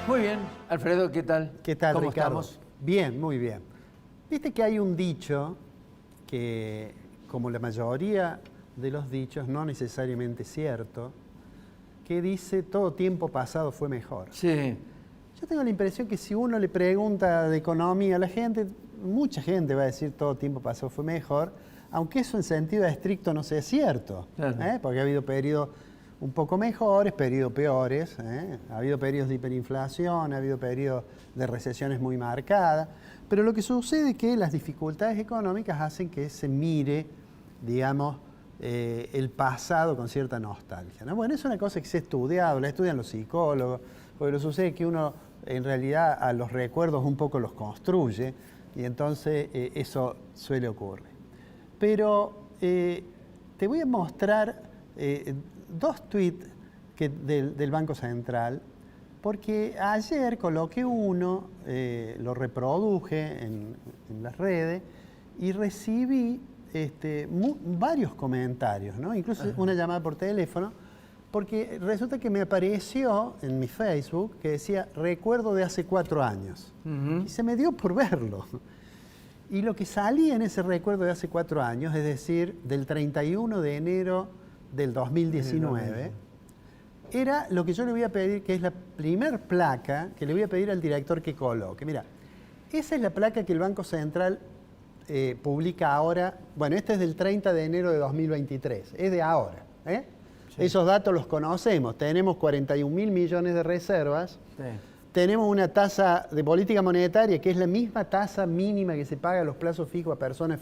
Muy bien. Alfredo, ¿qué tal? ¿Qué tal, ¿Cómo Ricardo? estamos? Bien, muy bien. Viste que hay un dicho que, como la mayoría de los dichos, no necesariamente cierto, que dice todo tiempo pasado fue mejor. Sí. Yo tengo la impresión que si uno le pregunta de economía a la gente, mucha gente va a decir todo tiempo pasado fue mejor, aunque eso en sentido estricto no sea cierto, Claro. porque ha habido periodos un poco mejores, periodos peores, ha habido periodos de hiperinflación, ha habido periodos de recesiones muy marcadas, pero lo que sucede es que las dificultades económicas hacen que se mire, digamos, el pasado con cierta nostalgia, ¿no? Bueno, es una cosa que se ha estudiado, la estudian los psicólogos, porque lo sucede es que uno en realidad a los recuerdos un poco los construye y entonces eso suele ocurrir. Pero te voy a mostrar dos tweets del Banco Central, porque ayer coloqué uno, lo reproduje en las redes y recibí varios comentarios, ¿no? Incluso una llamada por teléfono, porque resulta que me apareció en mi Facebook que decía recuerdo de hace 4 años. Y se me dio por verlo. Y lo que salía en ese recuerdo de hace 4 años, es decir, del 31 de enero del 2019, era lo que yo le voy a pedir, que es la primer placa que le voy a pedir al director que coloque. Mira, esa es la placa que el Banco Central publica ahora. Bueno, esta es del 30 de enero de 2023, es de ahora. Sí. Esos datos los conocemos, tenemos 41.000 millones de reservas. Sí. Tenemos una tasa de política monetaria que es la misma tasa mínima que se paga a los plazos fijos a personas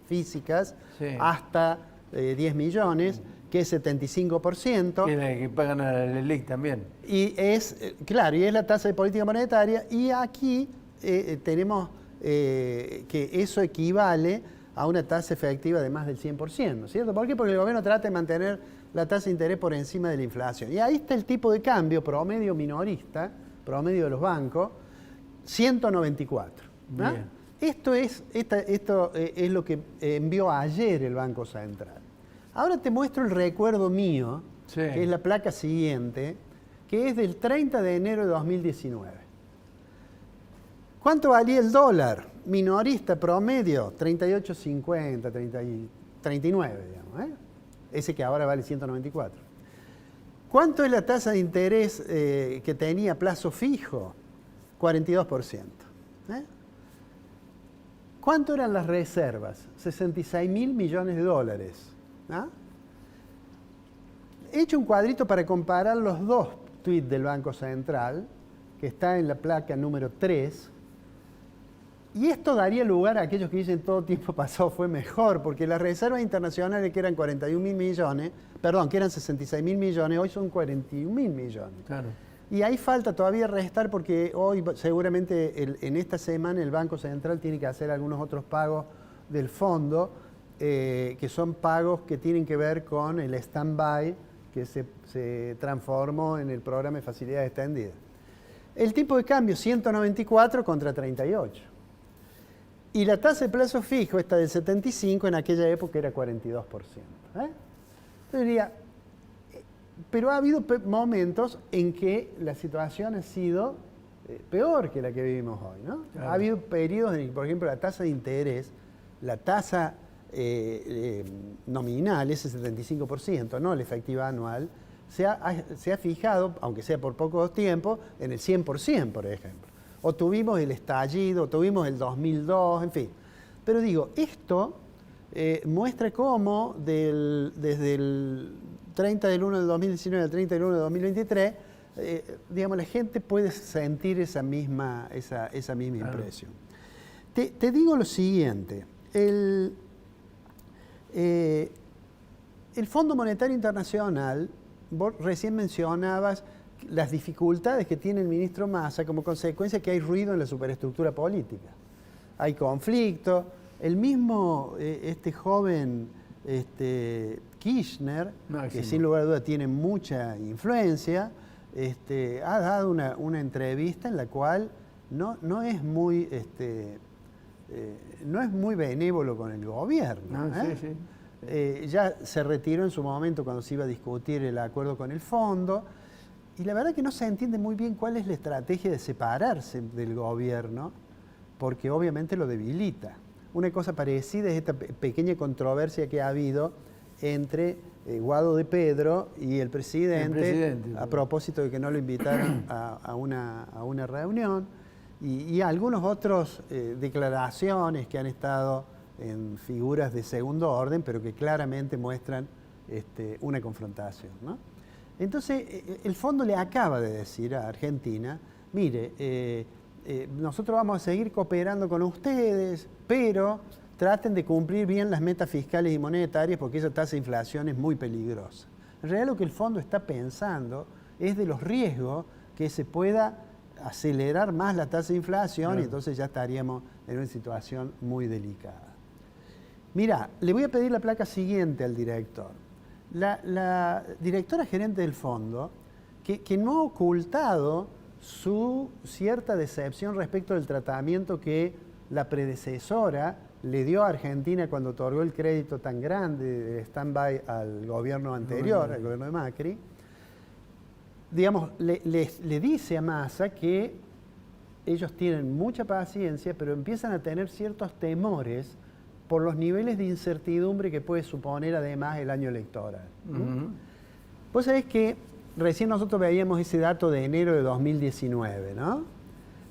físicas, sí, hasta 10 millones, que es 75%. Que pagan a la LELIC también. Y es, claro, y es la tasa de política monetaria. Y aquí tenemos que eso equivale a una tasa efectiva de más del 100%, ¿cierto? ¿Por qué? Porque el gobierno trata de mantener la tasa de interés por encima de la inflación. Y ahí está el tipo de cambio promedio minorista, promedio de los bancos, 194. ¿No? Esto es lo que envió ayer el Banco Central. Ahora te muestro el recuerdo mío, sí, que es la placa siguiente, que es del 30 de enero de 2019. ¿Cuánto valía el dólar minorista promedio? 38.50, 39, digamos, ese que ahora vale 194. ¿Cuánto es la tasa de interés que tenía plazo fijo? 42%. ¿Cuánto eran las reservas? 66.000 millones de dólares. He hecho un cuadrito para comparar los dos tweets del Banco Central, que está en la placa número 3. Y esto daría lugar a aquellos que dicen todo tiempo pasado fue mejor, porque las reservas internacionales, que eran 41.000 millones, perdón, que eran 66.000 millones, hoy son 41.000 millones. Claro. Y ahí falta todavía restar, porque hoy seguramente en esta semana el Banco Central tiene que hacer algunos otros pagos del fondo, que son pagos que tienen que ver con el stand-by que se transformó en el programa de facilidades extendidas. El tipo de cambio 194 contra 38. Y la tasa de plazo fijo, esta del 75, en aquella época era 42%. Yo diría, pero ha habido momentos en que la situación ha sido peor que la que vivimos hoy, ¿no? Claro. Ha habido periodos en que, por ejemplo, la tasa de interés, la tasa nominal, ese 75%, no la efectiva anual, se ha fijado, aunque sea por poco tiempo, en el 100%, por ejemplo. O tuvimos el estallido, o tuvimos el 2002, en fin. Pero digo, esto muestra cómo desde el 30 del 1 del 2019 al 30 del 1 del 2023, digamos, la gente puede sentir esa misma impresión. Te digo lo siguiente, el Fondo Monetario Internacional, vos recién mencionabas las dificultades que tiene el ministro Massa como consecuencia que hay ruido en la superestructura política. Hay conflicto. El mismo joven Kirchner, que sin lugar a duda tiene mucha influencia, ha dado una entrevista en la cual no es muy benévolo con el gobierno. Sí, sí. Ya se retiró en su momento cuando se iba a discutir el acuerdo con el fondo. Y la verdad que no se entiende muy bien cuál es la estrategia de separarse del gobierno, porque obviamente lo debilita. Una cosa parecida es esta pequeña controversia que ha habido entre Guado de Pedro y el presidente a propósito de que no lo invitaron a una reunión, y algunos otros declaraciones que han estado en figuras de segundo orden, pero que claramente muestran una confrontación, ¿no? Entonces, el fondo le acaba de decir a Argentina, mire, nosotros vamos a seguir cooperando con ustedes, pero traten de cumplir bien las metas fiscales y monetarias porque esa tasa de inflación es muy peligrosa. En realidad lo que el fondo está pensando es de los riesgos que se pueda acelerar más la tasa de inflación, claro, y entonces ya estaríamos en una situación muy delicada. Mira, le voy a pedir la placa siguiente al director. La directora gerente del fondo, que no ha ocultado su cierta decepción respecto del tratamiento que la predecesora le dio a Argentina cuando otorgó el crédito tan grande de stand-by al gobierno anterior, al gobierno de Macri, digamos, le dice a Massa que ellos tienen mucha paciencia, pero empiezan a tener ciertos temores por los niveles de incertidumbre que puede suponer además el año electoral. Vos sabés que recién nosotros veíamos ese dato de enero de 2019, ¿no?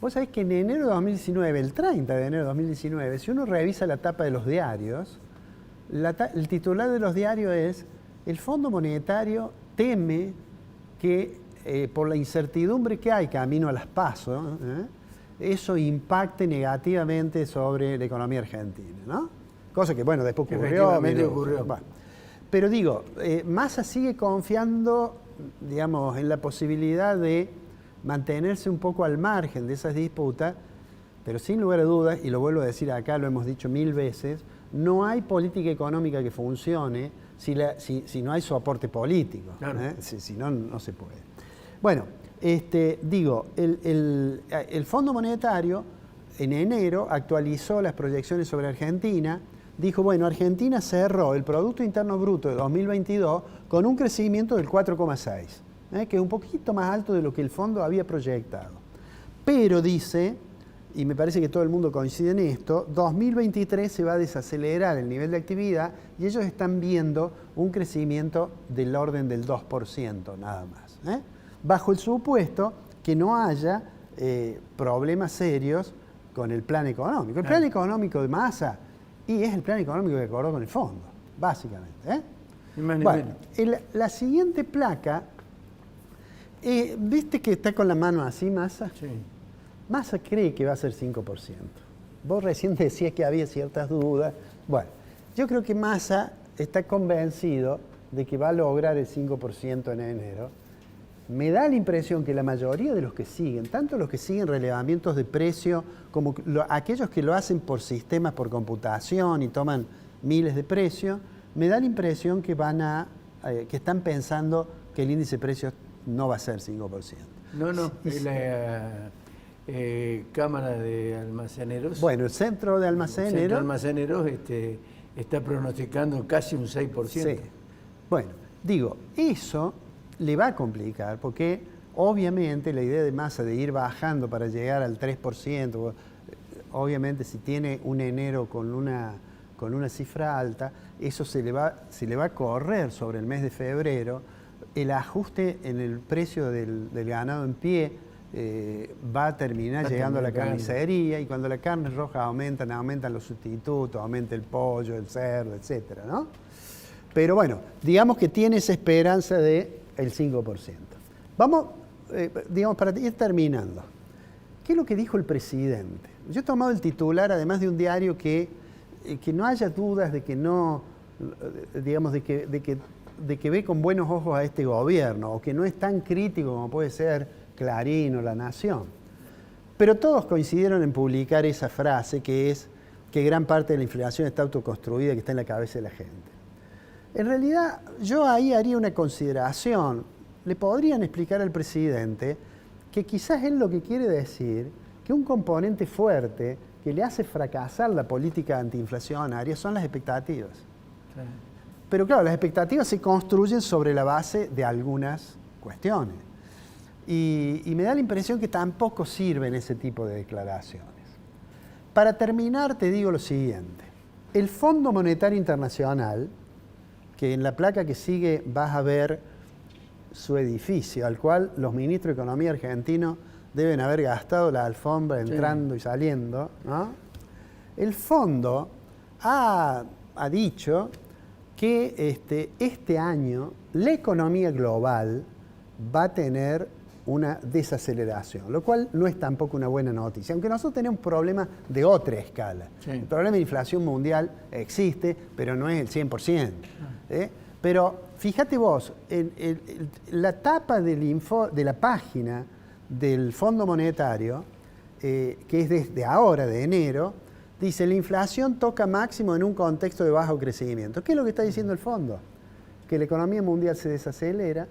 Vos sabés que en enero de 2019, el 30 de enero de 2019, si uno revisa la tapa de los diarios, el titular de los diarios es: el Fondo Monetario teme que por la incertidumbre que hay camino a las PASO, eso impacte negativamente sobre la economía argentina, ¿no? Cosa que, bueno, después ocurrió. Bueno. Pero digo, Massa sigue confiando, digamos, en la posibilidad de mantenerse un poco al margen de esas disputas, pero sin lugar a dudas, y lo vuelvo a decir acá, lo hemos dicho 1000 veces, no hay política económica que funcione si no hay soporte político. Claro. Si no, no se puede. Bueno, digo, el Fondo Monetario en enero actualizó las proyecciones sobre Argentina. Dijo, bueno, Argentina cerró el Producto Interno Bruto de 2022 con un crecimiento del 4,6, que es un poquito más alto de lo que el fondo había proyectado. Pero dice, y me parece que todo el mundo coincide en esto, 2023 se va a desacelerar el nivel de actividad y ellos están viendo un crecimiento del orden del 2%, nada más. Bajo el supuesto que no haya problemas serios con el plan económico. El plan económico de Massa y es el plan económico que acordó con el fondo, básicamente. Bueno, la siguiente placa, ¿viste que está con la mano así, Massa? Sí. Massa cree que va a ser 5%. Vos recién decías que había ciertas dudas. Bueno, yo creo que Massa está convencido de que va a lograr el 5% en enero. Me da la impresión que la mayoría de los que siguen, tanto los que siguen relevamientos de precio como aquellos que lo hacen por sistemas, por computación y toman miles de precios, me da la impresión que que están pensando que el índice de precios no va a ser 5%. No, es la Cámara de Almaceneros. Bueno, el Centro de Almaceneros está pronosticando casi un 6%. Sí. Bueno, digo, eso le va a complicar porque obviamente la idea de Massa de ir bajando para llegar al 3%, obviamente si tiene un enero con una cifra alta, eso se le va a correr sobre el mes de febrero. El ajuste en el precio del ganado en pie va a terminar llegando a la carnicería, y cuando la carne roja aumentan los sustitutos, aumenta el pollo, el cerdo, etcétera, ¿no? Pero bueno, digamos que tiene esa esperanza de el 5%. Vamos, digamos, para ir terminando. ¿Qué es lo que dijo el presidente? Yo he tomado el titular, además de un diario que no haya dudas de que no, digamos, de que ve con buenos ojos a este gobierno, o que no es tan crítico como puede ser Clarín o La Nación. Pero todos coincidieron en publicar esa frase que es que gran parte de la inflación está autoconstruida, que está en la cabeza de la gente. En realidad, yo ahí haría una consideración. Le podrían explicar al presidente que quizás él lo que quiere decir, que un componente fuerte que le hace fracasar la política antiinflacionaria son las expectativas. Sí. Pero claro, las expectativas se construyen sobre la base de algunas cuestiones. Y me da la impresión que tampoco sirven ese tipo de declaraciones. Para terminar, te digo lo siguiente. El Fondo Monetario Internacional, que en la placa que sigue vas a ver su edificio, al cual los ministros de Economía argentinos deben haber gastado la alfombra entrando y saliendo, ¿no? El fondo ha dicho que este año la economía global va a tener una desaceleración, lo cual no es tampoco una buena noticia, aunque nosotros tenemos un problema de otra escala. Sí. El problema de inflación mundial existe, pero no es el 100%. Pero fíjate vos, la tapa de la página del Fondo Monetario, que es desde ahora, de enero, dice: la inflación toca máximo en un contexto de bajo crecimiento. ¿Qué es lo que está diciendo el fondo? Que la economía mundial se desacelera,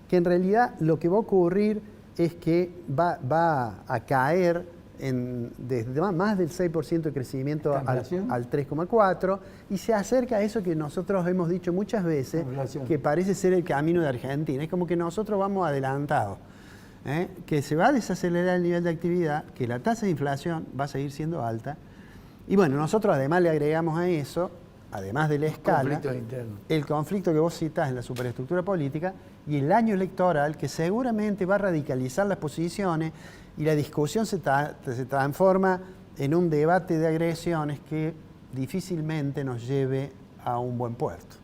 que en realidad lo que va a ocurrir es que va a caer desde más del 6% de crecimiento al 3,4%, y se acerca a eso que nosotros hemos dicho muchas veces, que parece ser el camino de Argentina. Es como que nosotros vamos adelantados, que se va a desacelerar el nivel de actividad, que la tasa de inflación va a seguir siendo alta. Y bueno, nosotros además le agregamos a eso, además de la escala, el conflicto que vos citás en la superestructura política y el año electoral, que seguramente va a radicalizar las posiciones y la discusión se transforma en un debate de agresiones que difícilmente nos lleve a un buen puerto.